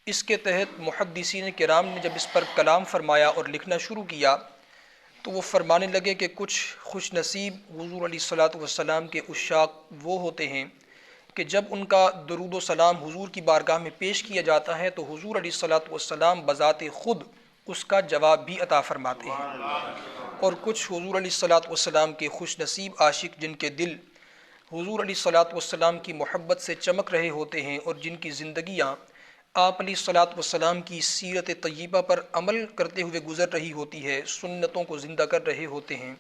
اس کے تحت محدثین کرام نے جب اس پر کلام فرمایا اور لکھنا شروع کیا تو وہ فرمانے لگے کہ کچھ خوش نصیب حضور علیہ الصلاۃ والسلام کے عشاق وہ ہوتے ہیں کہ جب ان کا درود و سلام حضور کی بارگاہ میں پیش کیا جاتا ہے تو حضور علیہ الصلاۃ والسلام بذات خود اس کا جواب بھی عطا فرماتے ہیں، اور کچھ حضور علیہ الصلاۃ والسلام کے خوش نصیب عاشق جن کے دل حضور علیہ الصلاۃ والسلام کی محبت سے چمک رہے ہوتے ہیں اور جن کی زندگیاں آپ علیہ الصلاۃ والسلام کی سیرت طیبہ پر عمل کرتے ہوئے گزر رہی ہوتی ہے، سنتوں کو زندہ کر رہے ہوتے ہیں،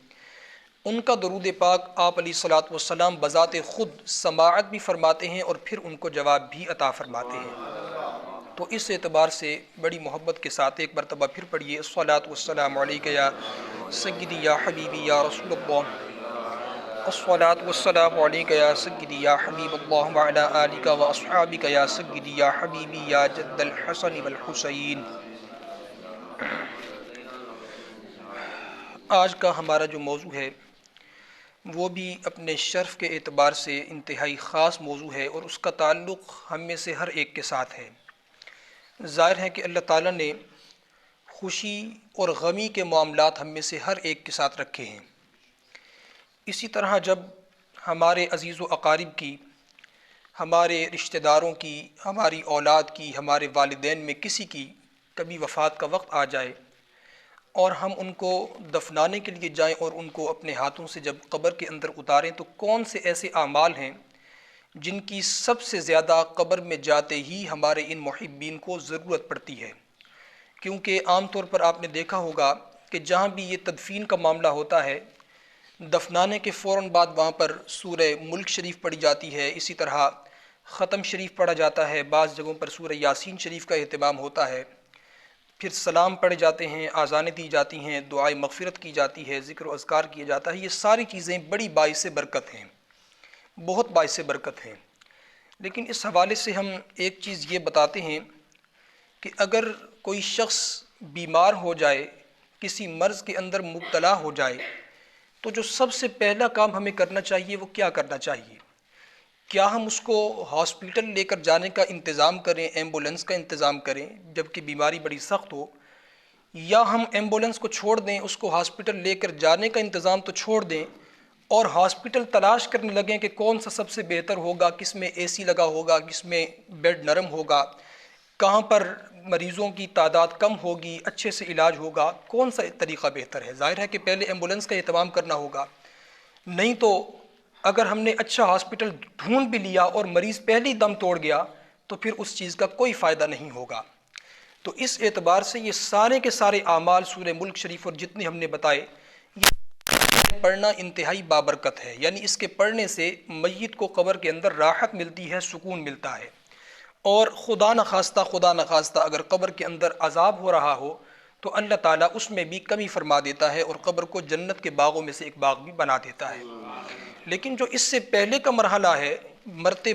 ان کا درود پاک آپ علیہ الصلاۃ والسلام بذات خود سماعت بھی فرماتے ہیں اور پھر ان کو جواب بھی عطا فرماتے ہیں۔ تو اس اعتبار سے بڑی محبت کے ساتھ ایک مرتبہ پھر پڑھیے الصلاۃ والسلام علیک یا سیدی یا حبیبی یا رسول اللہ، الصلاۃ والسلام علیک یا سیدی یا حبیب اللہ وعلی آلک و اصحابک یا سیدی یا حبیبی یا جد الحسن والحسین۔ آج کا ہمارا جو موضوع ہے وہ بھی اپنے شرف کے اعتبار سے انتہائی خاص موضوع ہے اور اس کا تعلق ہم میں سے ہر ایک کے ساتھ ہے۔ ظاہر ہے کہ اللہ تعالیٰ نے خوشی اور غمی کے معاملات ہم میں سے ہر ایک کے ساتھ رکھے ہیں۔ اسی طرح جب ہمارے عزیز و اقارب کی، ہمارے رشتہ داروں کی، ہماری اولاد کی، ہمارے والدین میں کسی کی کبھی وفات کا وقت آ جائے اور ہم ان کو دفنانے کے لیے جائیں اور ان کو اپنے ہاتھوں سے جب قبر کے اندر اتاریں تو کون سے ایسے اعمال ہیں جن کی سب سے زیادہ قبر میں جاتے ہی ہمارے ان محبین کو ضرورت پڑتی ہے؟ کیونکہ عام طور پر آپ نے دیکھا ہوگا کہ جہاں بھی یہ تدفین کا معاملہ ہوتا ہے، دفنانے کے فوراً بعد وہاں پر سورہ ملک شریف پڑھی جاتی ہے، اسی طرح ختم شریف پڑھا جاتا ہے، بعض جگہوں پر سورہ یاسین شریف کا اہتمام ہوتا ہے، پھر سلام پڑھے جاتے ہیں، آذانیں دی جاتی ہیں، دعائے مغفرت کی جاتی ہے، ذکر و اذکار کیا جاتا ہے۔ یہ ساری چیزیں بڑی باعث برکت ہیں، بہت باعث برکت ہیں۔ لیکن اس حوالے سے ہم ایک چیز یہ بتاتے ہیں کہ اگر کوئی شخص بیمار ہو جائے، کسی مرض کے اندر مبتلا ہو جائے، تو جو سب سے پہلا کام ہمیں کرنا چاہیے وہ کیا کرنا چاہیے؟ کیا ہم اس کو ہاسپیٹل لے کر جانے کا انتظام کریں، ایمبولنس کا انتظام کریں جبکہ بیماری بڑی سخت ہو، یا ہم ایمبولنس کو چھوڑ دیں، اس کو ہاسپیٹل لے کر جانے کا انتظام تو چھوڑ دیں اور ہاسپیٹل تلاش کرنے لگیں کہ کون سا سب سے بہتر ہوگا، کس میں اے سی لگا ہوگا، کس میں بیڈ نرم ہوگا، کہاں پر مریضوں کی تعداد کم ہوگی، اچھے سے علاج ہوگا، کون سا طریقہ بہتر ہے؟ ظاہر ہے کہ پہلے ایمبولنس کا اہتمام کرنا ہوگا، نہیں تو اگر ہم نے اچھا ہاسپٹل ڈھونڈ بھی لیا اور مریض پہلے ہی دم توڑ گیا تو پھر اس چیز کا کوئی فائدہ نہیں ہوگا۔ تو اس اعتبار سے یہ سارے کے سارے اعمال سورہ ملک شریف اور جتنے ہم نے بتائے یہ پڑھنا انتہائی بابرکت ہے، یعنی اس کے پڑھنے سے میت کو قبر کے اندر راحت ملتی ہے، سکون ملتا ہے، اور خدا نخواستہ اگر قبر کے اندر عذاب ہو رہا ہو تو اللہ تعالیٰ اس میں بھی کمی فرما دیتا ہے اور قبر کو جنت کے باغوں میں سے ایک باغ بھی بنا دیتا ہے۔ لیکن جو اس سے پہلے کا مرحلہ ہے،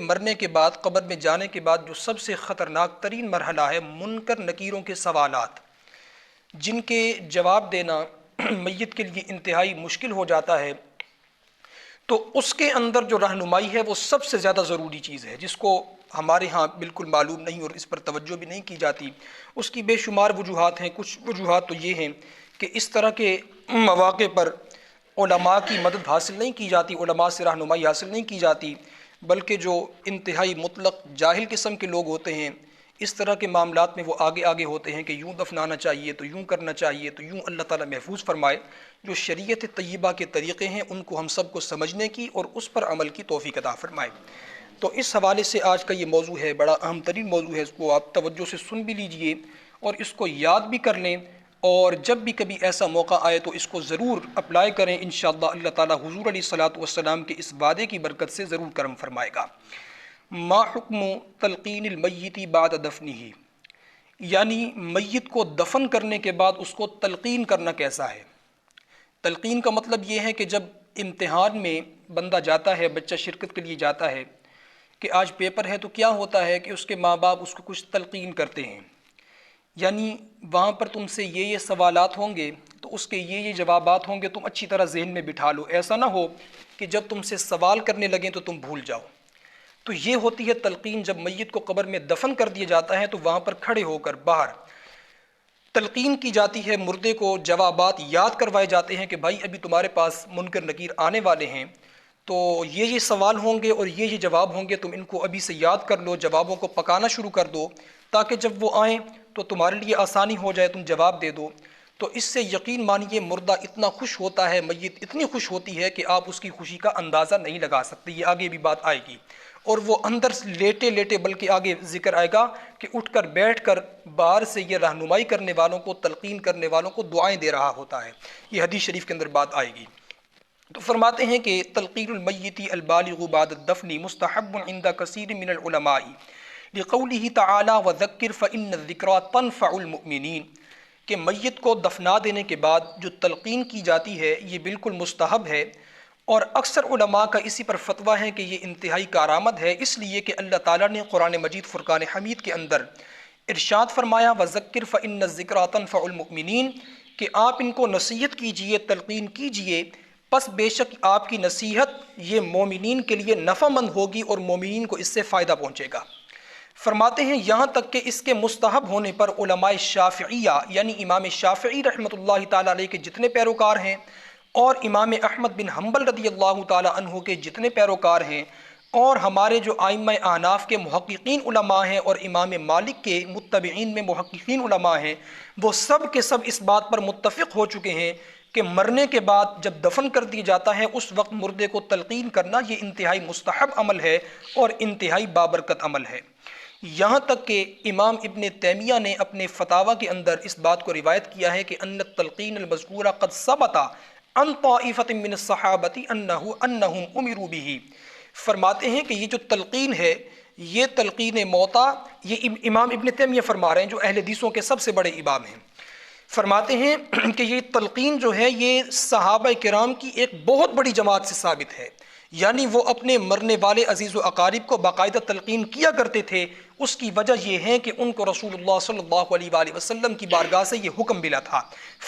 مرنے کے بعد، قبر میں جانے کے بعد جو سب سے خطرناک ترین مرحلہ ہے، منکر نکیروں کے سوالات جن کے جواب دینا میت کے لیے انتہائی مشکل ہو جاتا ہے، تو اس کے اندر جو رہنمائی ہے وہ سب سے زیادہ ضروری چیز ہے، جس کو ہمارے ہاں بالکل معلوم نہیں اور اس پر توجہ بھی نہیں کی جاتی۔ اس کی بے شمار وجوہات ہیں، کچھ وجوہات تو یہ ہیں کہ اس طرح کے مواقع پر علماء کی مدد حاصل نہیں کی جاتی، علماء سے رہنمائی حاصل نہیں کی جاتی، بلکہ جو انتہائی مطلق جاہل قسم کے لوگ ہوتے ہیں اس طرح کے معاملات میں وہ آگے ہوتے ہیں کہ یوں دفنانا چاہیے تو یوں کرنا چاہیے تو یوں، اللہ تعالیٰ محفوظ فرمائے۔ جو شریعت طیبہ کے طریقے ہیں ان کو ہم سب کو سمجھنے کی اور اس پر عمل کی توفیق عطا فرمائے۔ تو اس حوالے سے آج کا یہ موضوع ہے، بڑا اہم ترین موضوع ہے، اس کو آپ توجہ سے سن بھی لیجئے اور اس کو یاد بھی کر لیں، اور جب بھی کبھی ایسا موقع آئے تو اس کو ضرور اپلائی کریں، انشاءاللہ اللہ تعالیٰ حضور علیہ الصلاۃ والسلام کے اس وعدے کی برکت سے ضرور کرم فرمائے گا۔ ما حکم تلقین المیت بعد دفنہ، یعنی میت کو دفن کرنے کے بعد اس کو تلقین کرنا کیسا ہے؟ تلقین کا مطلب یہ ہے کہ جب امتحان میں بندہ جاتا ہے، بچہ شرکت کے لیے جاتا ہے کہ آج پیپر ہے، تو کیا ہوتا ہے کہ اس کے ماں باپ اس کو کچھ تلقین کرتے ہیں، یعنی وہاں پر تم سے یہ سوالات ہوں گے تو اس کے یہ جوابات ہوں گے، تم اچھی طرح ذہن میں بٹھا لو، ایسا نہ ہو کہ جب تم سے سوال کرنے لگیں تو تم بھول جاؤ۔ تو یہ ہوتی ہے تلقین جب میت کو قبر میں دفن کر دیا جاتا ہے تو وہاں پر کھڑے ہو کر باہر تلقین کی جاتی ہے، مردے کو جوابات یاد کروائے جاتے ہیں کہ بھائی ابھی تمہارے پاس منکر نکیر آنے والے ہیں، تو یہ سوال ہوں گے اور یہ جواب ہوں گے، تم ان کو ابھی سے یاد کر لو، جوابوں کو پکانا شروع کر دو تاکہ جب وہ آئیں تو تمہارے لیے آسانی ہو جائے، تم جواب دے دو۔ تو اس سے یقین مانیے مردہ اتنا خوش ہوتا ہے، میت اتنی خوش ہوتی ہے کہ آپ اس کی خوشی کا اندازہ نہیں لگا سکتے، یہ آگے بھی بات آئے گی۔ اور وہ اندر سے لیٹے لیٹے، بلکہ آگے ذکر آئے گا کہ اٹھ کر بیٹھ کر باہر سے یہ رہنمائی کرنے والوں کو، تلقین کرنے والوں کو دعائیں دے رہا ہوتا ہے، یہ حدیث شریف کے اندر بات آئے گی۔ تو فرماتے ہیں کہ تلقین المیت البالغ بعد الدفن مستحب عند کثیر من العلماء لقوله تعالی وذکر فإن الذکریٰ تنفع المؤمنین، کہ میت کو دفنا دینے کے بعد جو تلقین کی جاتی ہے یہ بالکل مستحب ہے، اور اکثر علماء کا اسی پر فتویٰ ہے کہ یہ انتہائی کارآمد ہے، اس لیے کہ اللہ تعالیٰ نے قرآن مجید فرقان حمید کے اندر ارشاد فرمایا وذکر فإن الذکریٰ تنفع المؤمنین، کہ آپ ان کو نصیحت کیجئے، تلقین کیجئے، پس بے شک آپ کی نصیحت یہ مومنین کے لیے نفع مند ہوگی اور مومنین کو اس سے فائدہ پہنچے گا۔ فرماتے ہیں یہاں تک کہ اس کے مستحب ہونے پر علماء شافعیہ یعنی امام شافعی رحمۃ اللہ تعالیٰ علیہ کے جتنے پیروکار ہیں اور امام احمد بن حنبل رضی اللہ تعالیٰ عنہ کے جتنے پیروکار ہیں اور ہمارے جو ائمہ احناف کے محققین علماء ہیں اور امام مالک کے متبعین میں محققین علماء ہیں، وہ سب کے سب اس بات پر متفق ہو چکے ہیں کہ مرنے کے بعد جب دفن کر دیا جاتا ہے اس وقت مردے کو تلقین کرنا یہ انتہائی مستحب عمل ہے اور انتہائی بابرکت عمل ہے۔ یہاں تک کہ امام ابن تیمیہ نے اپنے فتاویٰ کے اندر اس بات کو روایت کیا ہے کہ ان التلقین المذکورہ قد ثبت عن طائفۃ من الصحابۃ انہم امروا بہ، فرماتے ہیں کہ یہ جو تلقین ہے یہ تلقین موتا، یہ امام ابن تیمیہ فرما رہے ہیں جو اہل حدیثوں کے سب سے بڑے امام ہیں، فرماتے ہیں کہ یہ تلقین جو ہے یہ صحابہ کرام کی ایک بہت بڑی جماعت سے ثابت ہے، یعنی وہ اپنے مرنے والے عزیز و اقارب کو باقاعدہ تلقین کیا کرتے تھے۔ اس کی وجہ یہ ہے کہ ان کو رسول اللہ صلی اللہ علیہ وآلہ وسلم کی بارگاہ سے یہ حکم ملا تھا،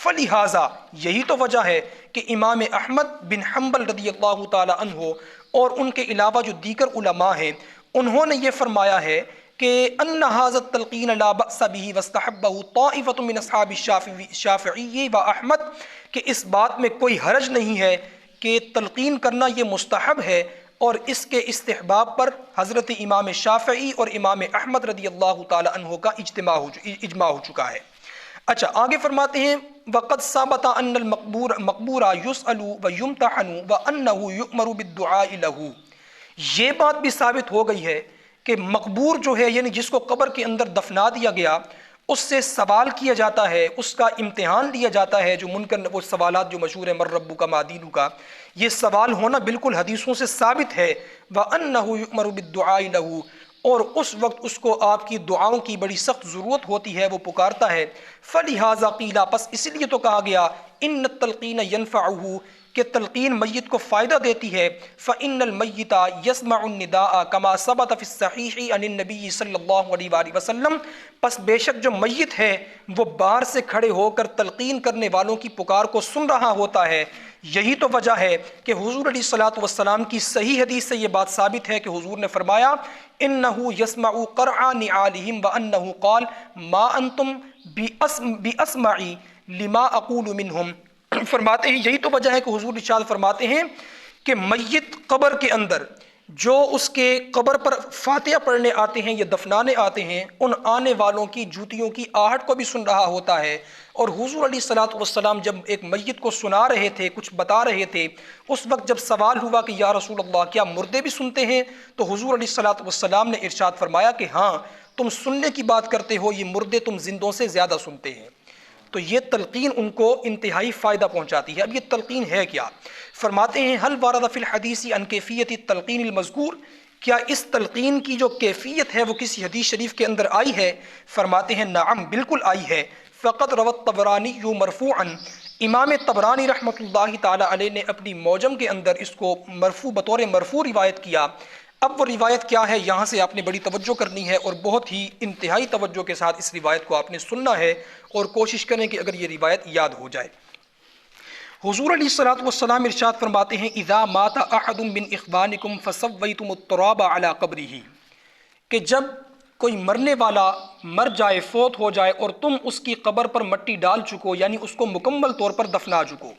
فلہذا یہی تو وجہ ہے کہ امام احمد بن حنبل رضی اللہ تعالی عنہ اور ان کے علاوہ جو دیگر علماء ہیں انہوں نے یہ فرمایا ہے کہ ان ھذا التلقین لا بأس به واستحبہ طائفۃ من اصحاب الشافعی و احمد، کہ اس بات میں کوئی حرج نہیں ہے کہ تلقین کرنا یہ مستحب ہے، اور اس کے استحباب پر حضرت امام شافعی اور امام احمد رضی اللہ تعالی عنہ کا اجماع ہو چکا ہے۔ اچھا آگے فرماتے ہیں وقد ثبت ان المقبور یسأل ویمتحن وانہ یؤمر بالدعاء لہ، یہ بات بھی ثابت ہو گئی ہے کہ مقبور جو ہے یعنی جس کو قبر کے اندر دفنا دیا گیا اس سے سوال کیا جاتا ہے، اس کا امتحان لیا جاتا ہے، جو منکر وہ سوالات جو مشہور ہے من ربک ما دینک، یہ سوال ہونا بالکل حدیثوں سے ثابت ہے، وَأَنَّهُ يُؤْمَرُ بِالدُّعَاءِ لَهُ، اور اس وقت اس کو آپ کی دعاؤں کی بڑی سخت ضرورت ہوتی ہے، وہ پکارتا ہے، فَلِهَذَا قِيلَ، پس اس لیے تو کہا گیا إِنَّ التَّلْقِينَ يَنفَعُهُ، کہ تلقین میت کو فائدہ دیتی ہے، فَإِنَّ الْمَيِّتَ يَسْمَعُ النِّدَاءَ كَمَا ثَبَتَ فِي الصَّحِيحِ عَنِ النَّبِيِّ صلی اللہ علیہ وآلہ وسلم، پس بے شک جو میت ہے وہ باہر سے کھڑے ہو کر تلقین کرنے والوں کی پکار کو سن رہا ہوتا ہے۔ یہی تو وجہ ہے کہ حضور علیہ الصلوۃ والسلام کی صحیح حدیث سے یہ بات ثابت ہے کہ حضور نے فرمایا انہ یسمع قرع نعالہم وانہ قال ما انتم باسمع لما اقول منہم، فرماتے ہیں یہی تو وجہ ہے کہ حضور ارشاد فرماتے ہیں کہ میت قبر کے اندر جو اس کے قبر پر فاتحہ پڑھنے آتے ہیں یا دفنانے آتے ہیں ان آنے والوں کی جوتیوں کی آہٹ کو بھی سن رہا ہوتا ہے، اور حضور علیہ الصلوۃ والسلام جب ایک میت کو سنا رہے تھے، کچھ بتا رہے تھے، اس وقت جب سوال ہوا کہ یا رسول اللہ کیا مردے بھی سنتے ہیں، تو حضور علیہ الصلوۃ والسلام نے ارشاد فرمایا کہ ہاں تم سننے کی بات کرتے ہو، یہ مردے تم زندوں سے زیادہ سنتے ہیں۔ تو یہ تلقین ان کو انتہائی فائدہ پہنچاتی ہے۔ اب یہ تلقین ہے کیا؟ فرماتے ہیں حل وارد فی الحدیث عن کیفیت التلقین المذکور، کیا اس تلقین کی جو کیفیت ہے وہ کسی حدیث شریف کے اندر آئی ہے؟ فرماتے ہیں نعم بالکل آئی ہے، فقط روى الطبرانی مرفوعا، امام طبرانی رحمۃ اللہ تعالی علیہ نے اپنی معجم کے اندر اس کو مرفوع بطور مرفوع روایت کیا۔ اب وہ روایت کیا ہے یہاں سے آپ نے بڑی توجہ کرنی ہے اور بہت ہی انتہائی توجہ کے ساتھ اس روایت کو آپ نے سننا ہے اور کوشش کریں کہ اگر یہ روایت یاد ہو جائے۔ حضور علیہ الصلوۃ والسلام ارشاد فرماتے ہیں اذا مات احد من اخوانکم فسویتم التراب علی قبرہ، کہ جب کوئی مرنے والا مر جائے، فوت ہو جائے، اور تم اس کی قبر پر مٹی ڈال چکو، یعنی اس کو مکمل طور پر دفنا چکو،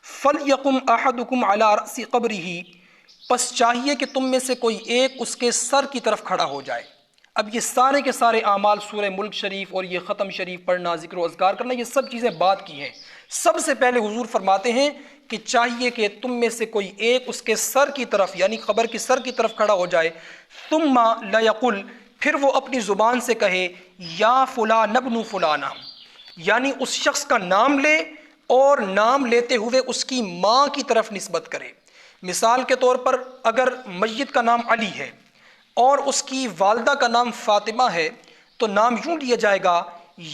فَلْيَقُمْ أَحَدُكُمْ عَلَىٰ رَأْسِ قَبْرِهِ، پس چاہیے کہ تم میں سے کوئی ایک اس کے سر کی طرف کھڑا ہو جائے۔ اب یہ سارے کے سارے اعمال، سورہ ملک شریف اور یہ ختم شریف پڑھنا، ذکر و اذکار کرنا، یہ سب چیزیں بعد کی ہیں۔ سب سے پہلے حضور فرماتے ہیں کہ چاہیے کہ تم میں سے کوئی ایک اس کے سر کی طرف، یعنی قبر کی سر کی طرف کھڑا ہو جائے، ثم لیقل، پھر وہ اپنی زبان سے کہے یا فلان ابن فلانہ، یعنی اس شخص کا نام لے اور نام لیتے ہوئے اس کی ماں کی طرف نسبت کرے۔ مثال کے طور پر اگر میت کا نام علی ہے اور اس کی والدہ کا نام فاطمہ ہے تو نام یوں لیا جائے گا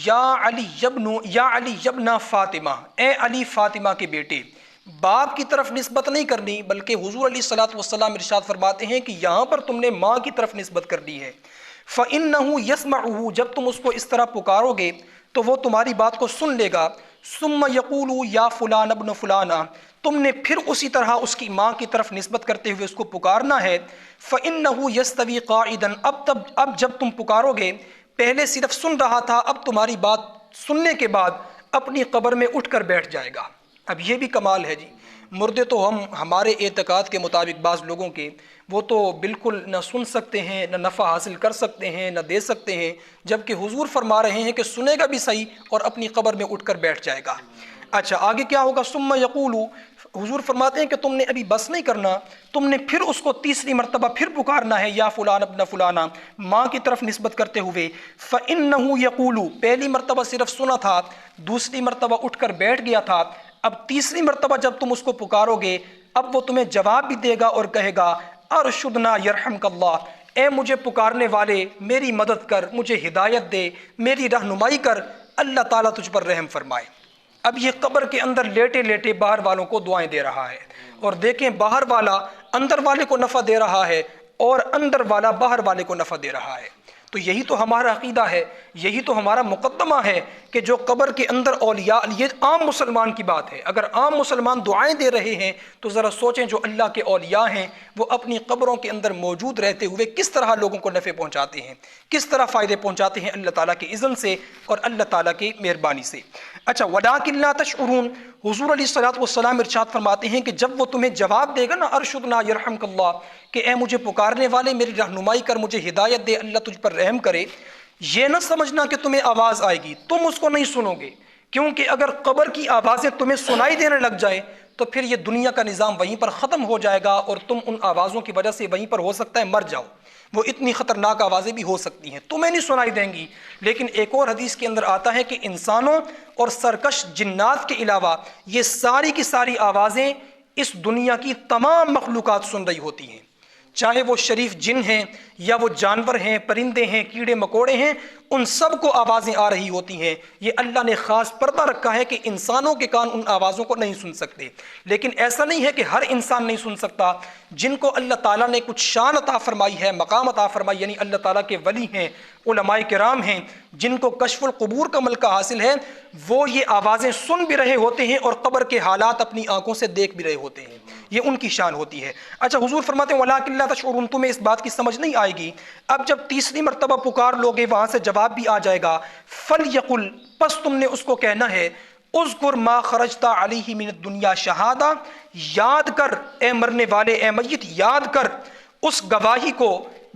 یا علی یبن فاطمہ، اے علی فاطمہ کے بیٹے۔ باپ کی طرف نسبت نہیں کرنی، بلکہ حضور علیہ الصلوۃ والسلام ارشاد فرماتے ہیں کہ یہاں پر تم نے ماں کی طرف نسبت کر دی ہے۔ فَإِنَّهُ يَسْمَعُهُ، جب تم اس کو اس طرح پکارو گے تو وہ تمہاری بات کو سن لے گا۔ ثُمَّ يَقُولُ يَا فُلَانَ ابْنُ فُلَانَ، تم نے پھر اسی طرح اس کی ماں کی طرف نسبت کرتے ہوئے اس کو پکارنا ہے۔ فَإِنَّهُ يَسْتَوِي قَاعِدًا، اب جب تم پکارو گے، پہلے صرف سن رہا تھا، اب تمہاری بات سننے کے بعد اپنی قبر میں اٹھ کر بیٹھ جائے گا۔ اب یہ بھی کمال ہے جی، مردے تو ہمارے اعتقاد کے مطابق بعض لوگوں کے، وہ تو بالکل نہ سن سکتے ہیں، نہ نفع حاصل کر سکتے ہیں، نہ دے سکتے ہیں، جبکہ حضور فرما رہے ہیں کہ سنے گا بھی صحیح اور اپنی قبر میں اٹھ کر بیٹھ جائے گا۔ اچھا آگے کیا ہوگا؟ ثم یقول، حضور فرماتے ہیں کہ تم نے ابھی بس نہیں کرنا، تم نے پھر اس کو تیسری مرتبہ پھر پکارنا ہے، یا فلان ابن فلانا، ماں کی طرف نسبت کرتے ہوئے۔ فَإِنَّهُ يَقُولُ، پہلی مرتبہ صرف سنا تھا، دوسری مرتبہ اٹھ کر بیٹھ گیا تھا، اب تیسری مرتبہ جب تم اس کو پکارو گے، اب وہ تمہیں جواب بھی دے گا اور کہے گا ارشدنا یرحمک اللہ، اے مجھے پکارنے والے میری مدد کر، مجھے ہدایت دے، میری رہنمائی کر، اللہ تعالیٰ تجھ پر رحم فرمائے۔ اب یہ قبر کے اندر لیٹے لیٹے باہر والوں کو دعائیں دے رہا ہے، اور دیکھیں باہر والا اندر والے کو نفع دے رہا ہے اور اندر والا باہر والے کو نفع دے رہا ہے۔ تو یہی تو ہمارا عقیدہ ہے، یہی تو ہمارا مقدمہ ہے کہ جو قبر کے اندر اولیاء، یہ عام مسلمان کی بات ہے، اگر عام مسلمان دعائیں دے رہے ہیں تو ذرا سوچیں جو اللہ کے اولیاء ہیں وہ اپنی قبروں کے اندر موجود رہتے ہوئے کس طرح لوگوں کو نفع پہنچاتے ہیں، کس طرح فائدے پہنچاتے ہیں اللہ تعالیٰ کے اذن سے اور اللہ تعالیٰ کی مہربانی سے۔ اچھا وَلَٰكِن لَا تَشْعُرُونَ، حضور علیہ الصلوۃ والسلام ارشاد فرماتے ہیں کہ جب وہ تمہیں جواب دے گا نا ارشدنا یرحمک اللہ، کہ اے مجھے پکارنے والے میری رہنمائی کر، مجھے ہدایت دے، اللہ تجھ پر رحم کرے، یہ نہ سمجھنا کہ تمہیں آواز آئے گی، تم اس کو نہیں سنو گے، کیونکہ اگر قبر کی آوازیں تمہیں سنائی دینے لگ جائے تو پھر یہ دنیا کا نظام وہیں پر ختم ہو جائے گا اور تم ان آوازوں کی وجہ سے وہیں پر ہو سکتا ہے مر جاؤ۔ وہ اتنی خطرناک آوازیں بھی ہو سکتی ہیں، تمہیں نہیں سنائی دیں گی، لیکن ایک اور حدیث کے اندر آتا ہے کہ انسانوں اور سرکش جنات کے علاوہ یہ ساری کی ساری آوازیں اس دنیا کی تمام مخلوقات سن رہی ہوتی ہیں، چاہے وہ شریف جن ہیں یا وہ جانور ہیں، پرندے ہیں، کیڑے مکوڑے ہیں، ان سب کو آوازیں آ رہی ہوتی ہیں۔ یہ اللہ نے خاص پردہ رکھا ہے کہ انسانوں کے کان ان آوازوں کو نہیں سن سکتے، لیکن ایسا نہیں ہے کہ ہر انسان نہیں سن سکتا۔ جن کو اللہ تعالیٰ نے کچھ شان عطا فرمائی ہے، مقام عطا فرمائی، یعنی اللہ تعالیٰ کے ولی ہیں، علماء کرام ہیں، جن کو کشف القبور کا ملکہ حاصل ہے، وہ یہ آوازیں سن بھی رہے ہوتے ہیں اور قبر کے حالات اپنی آنکھوں سے دیکھ بھی رہے ہوتے ہیں، یہ ان کی شان ہوتی ہے۔ اچھا حضور فرماتے ہیں وَلَٰكِن لَا تَشْعُرُونَ، تمہیں اس بات کی سمجھ نہیں آئے گی۔ اب جب تیسری مرتبہ پکار لوگے وہاں سے جواب بھی آ جائے گا، فَلْيَقُلْ، پس تم نے اس کو کہنا ہے اذکر ما خرجتا علیہ من الدنیا شہادہ، یاد کر اے مرنے والے، اے میت، یاد کر اس گواہی کو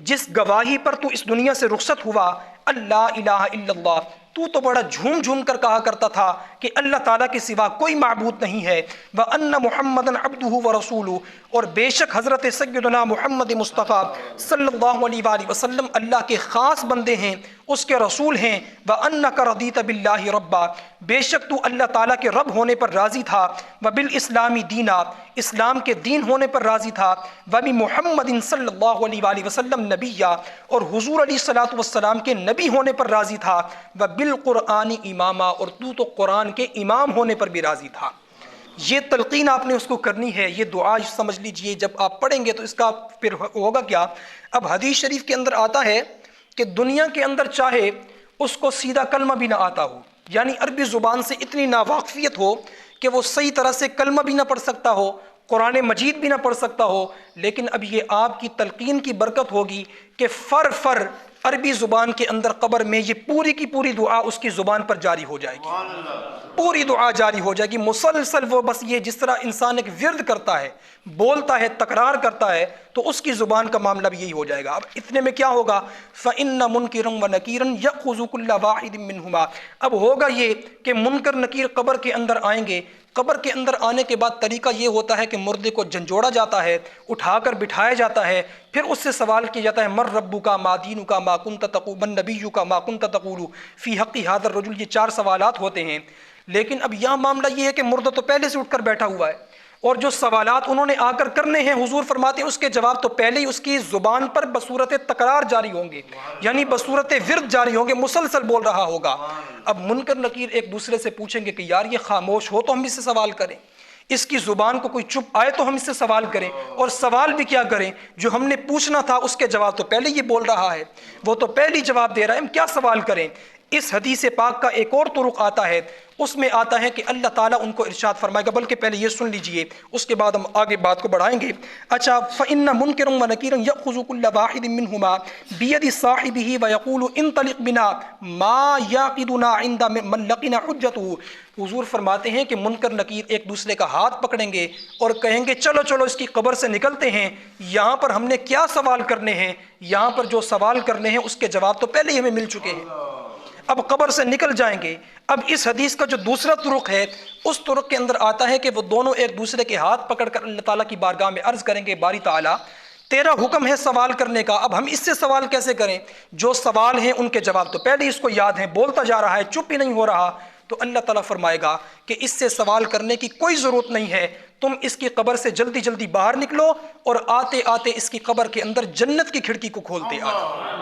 جس گواہی پر تو اس دنیا سے رخصت ہوا، اللہ الہ الا اللہ، تو بڑا جھوم جھوم کر کہا کرتا تھا کہ اللہ تعالیٰ کے سوا کوئی معبود نہیں ہے، وَأَنَّ مُحَمَّدًا عَبْدُهُ وَرَسُولُهُ، اور بے شک حضرت سیدنا محمد مصطفیٰ صلی اللہ علیہ وآلہ وسلم اللہ کے خاص بندے ہیں، اس کے رسول ہیں، وَأَنَّكَ رَضِيتَ بِاللَّهِ رَبًّا، بے شک تو اللہ تعالیٰ کے رب ہونے پر راضی تھا، وَبِالْإِسْلَامِ دِينًا، اسلام کے دین ہونے پر راضی تھا، وَبِمُحَمَّدٍ صلی اللہ علیہ وآلہ وسلم نبیًّا، اور حضور علیہ الصلوۃ والسلام کے نبی ہونے پر راضی تھا، وَبِالْقُرْآنِ اماما، اور تو قرآن کے امام ہونے پر بھی راضی تھا۔ یہ تلقین آپ نے اس کو کرنی ہے، یہ دعا سمجھ لیجئے، جب آپ پڑھیں گے تو اس کا پھر ہوگا کیا؟ اب حدیث شریف کے اندر آتا ہے کہ دنیا کے اندر چاہے اس کو سیدھا کلمہ بھی نہ آتا ہو، یعنی عربی زبان سے اتنی ناواقفیت ہو کہ وہ صحیح طرح سے کلمہ بھی نہ پڑھ سکتا ہو، قرآن مجید بھی نہ پڑھ سکتا ہو، لیکن اب یہ آپ کی تلقین کی برکت ہوگی کہ فر عربی زبان کے اندر قبر میں یہ پوری کی پوری دعا اس کی زبان پر جاری ہو جائے گی، پوری دعا جاری ہو جائے گی مسلسل۔ وہ بس یہ جس طرح انسان ایک ورد کرتا ہے، بولتا ہے، تکرار کرتا ہے، تو اس کی زبان کا معاملہ بھی یہی ہو جائے گا۔ اب اتنے میں کیا ہوگا؟ فَإِنَّ مُنْكِرًا وَنَكِيرًا يَأْخُذُ كُلَّ وَاحِدٍ مِّنْهُمَا، اب ہوگا یہ کہ منکر نکیر قبر کے اندر آئیں گے۔ قبر کے اندر آنے کے بعد طریقہ یہ ہوتا ہے کہ مردے کو جھنجھوڑا جاتا ہے، اٹھا کر بٹھایا جاتا ہے، پھر اس سے سوال کیا جاتا ہے من ربک ما دینک ما کنت تقول من نبیک ما کنت تقول فی حق ھذا الرجل، یہ 4 سوالات ہوتے ہیں۔ لیکن اب یہاں معاملہ یہ ہے کہ مردہ تو پہلے سے اٹھ کر بیٹھا ہوا ہے، اور جو سوالات انہوں نے آ کر کرنے ہیں حضور فرماتے ہیں اس کے جواب تو پہلے ہی اس کی زبان پر بصورت تکرار جاری ہوں گے، یعنی بصورت ورد جاری ہوں گے، مسلسل بول رہا ہوگا۔ اب منکر نکیر ایک دوسرے سے پوچھیں گے کہ یار یہ خاموش ہو تو ہم اس سے سوال کریں، اس کی زبان کو کوئی چپ آئے تو ہم اس سے سوال کریں، اور سوال بھی کیا کریں؟ جو ہم نے پوچھنا تھا اس کے جواب تو پہلے یہ بول رہا ہے، وہ تو پہلے ہی جواب دے رہا ہے، ہم کیا سوال کریں؟ اس حدیث پاک کا ایک اور طرق آتا ہے، اس میں آتا ہے کہ اللہ تعالیٰ ان کو ارشاد فرمائے گا، بلکہ پہلے یہ سن لیجئے، اس کے بعد ہم آگے بات کو بڑھائیں گے۔ اچھا، فَإِنَّ مُنْكِرًا وَنَكِيرًا يَأْخُذُ كُلَّ وَاحِدٍ مِّنْهُمَا بِيَدِ صَاحِبِهِ وَيَقُولُ انطلق بنا ما يعقدنا عند من لقنا حجته، حضور فرماتے ہیں کہ منکر نکیر ایک دوسرے کا ہاتھ پکڑیں گے اور کہیں گے چلو چلو اس کی قبر سے نکلتے ہیں، یہاں پر ہم نے کیا سوال کرنے ہیں، یہاں پر جو سوال کرنے ہیں اس کے جواب تو پہلے ہی ہمیں مل چکے ہیں، اب قبر سے نکل جائیں گے۔ اب اس حدیث کا جو دوسرا طرق ہے، اس طرق کے اندر آتا ہے کہ وہ دونوں ایک دوسرے کے ہاتھ پکڑ کر اللہ تعالیٰ کی بارگاہ میں عرض کریں گے باری تعالیٰ تیرا حکم ہے سوال کرنے کا، اب ہم اس سے سوال کیسے کریں؟ جو سوال ہیں ان کے جواب تو پہلے اس کو یاد ہیں، بولتا جا رہا ہے، چپ ہی نہیں ہو رہا۔ تو اللہ تعالیٰ فرمائے گا کہ اس سے سوال کرنے کی کوئی ضرورت نہیں ہے، تم اس کی قبر سے جلدی جلدی باہر نکلو اور آتے آتے اس کی قبر کے اندر جنت کی کھڑکی کو کھولتے آ جاؤ۔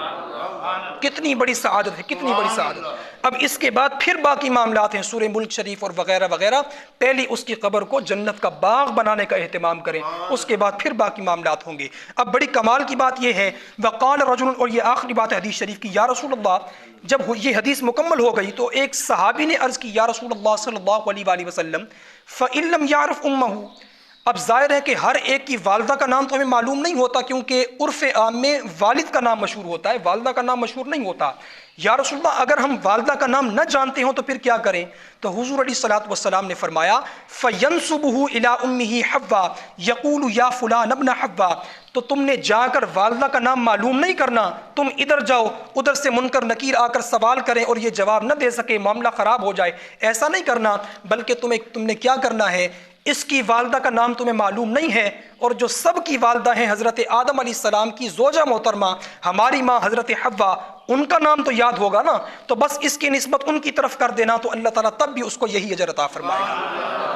کتنی بڑی سعادت ہے، کتنی بڑی سعادت۔ اب اس کے بعد پھر باقی معاملات ہیں، سورہ ملک شریف اور وغیرہ وغیرہ، پہلی اس کی قبر کو جنت کا باغ بنانے کا اہتمام کریں، اس کے بعد پھر باقی معاملات ہوں گے۔ اب بڑی کمال کی بات یہ ہے، وقال رجل، اور یہ آخری بات ہے حدیث شریف کی، یا رسول اللہ، جب یہ حدیث مکمل ہو گئی تو ایک صحابی نے عرض کی، یا رسول اللہ صلی اللہ علیہ وآلہ وسلم فَإِن لَمْ يَعْرِفْ أُمَّهُ، اب ظاہر ہے کہ ہر ایک کی والدہ کا نام تو ہمیں معلوم نہیں ہوتا، کیونکہ عرف عام میں والد کا نام مشہور ہوتا ہے، والدہ کا نام مشہور نہیں ہوتا۔ یا رسول اللہ اگر ہم والدہ کا نام نہ جانتے ہوں تو پھر کیا کریں؟ تو حضور علیہ الصلوۃ والسلام نے فرمایا فَيَنْسُبُهُ إِلَىٰ أُمِّهِ حَوَّا يَقُولُ يَا فُلَانَ ابْنَ حَوَّا، تو تم نے جا کر والدہ کا نام معلوم نہیں کرنا، تم ادھر جاؤ، ادھر سے منکر نکیر آ کر سوال کریں اور یہ جواب نہ دے سکے، معاملہ خراب ہو جائے، ایسا نہیں کرنا، بلکہ تم نے کیا کرنا ہے، اس کی والدہ کا نام تمہیں معلوم نہیں ہے، اور جو سب کی والدہ ہیں حضرت آدم علیہ السلام کی زوجہ محترمہ ہماری ماں حضرت حوا، ان کا نام تو یاد ہوگا نا، تو بس اس کی نسبت ان کی طرف کر دینا، تو اللہ تعالیٰ تب بھی اس کو یہی اجر عطا فرمائے گا۔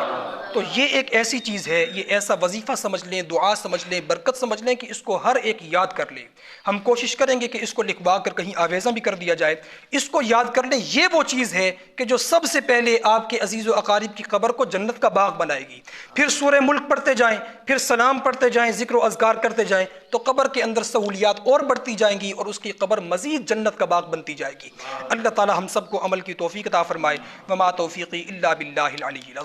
تو یہ ایک ایسی چیز ہے، یہ ایسا وظیفہ سمجھ لیں، دعا سمجھ لیں، برکت سمجھ لیں کہ اس کو ہر ایک یاد کر لیں۔ ہم کوشش کریں گے کہ اس کو لکھوا کر کہیں آویزہ بھی کر دیا جائے، اس کو یاد کر لیں، یہ وہ چیز ہے کہ جو سب سے پہلے آپ کے عزیز و اقارب کی قبر کو جنت کا باغ بنائے گی۔ پھر سورہ ملک پڑھتے جائیں، پھر سلام پڑھتے جائیں، ذکر و اذکار کرتے جائیں، تو قبر کے اندر سہولیات اور بڑھتی جائیں گی اور اس کی قبر مزید جنت کا باغ بنتی جائے گی۔ اللہ تعالی ہم سب کو عمل کی توفیق عطا فرمائے۔ وما توفیقی الا باللہ العلی العظیم۔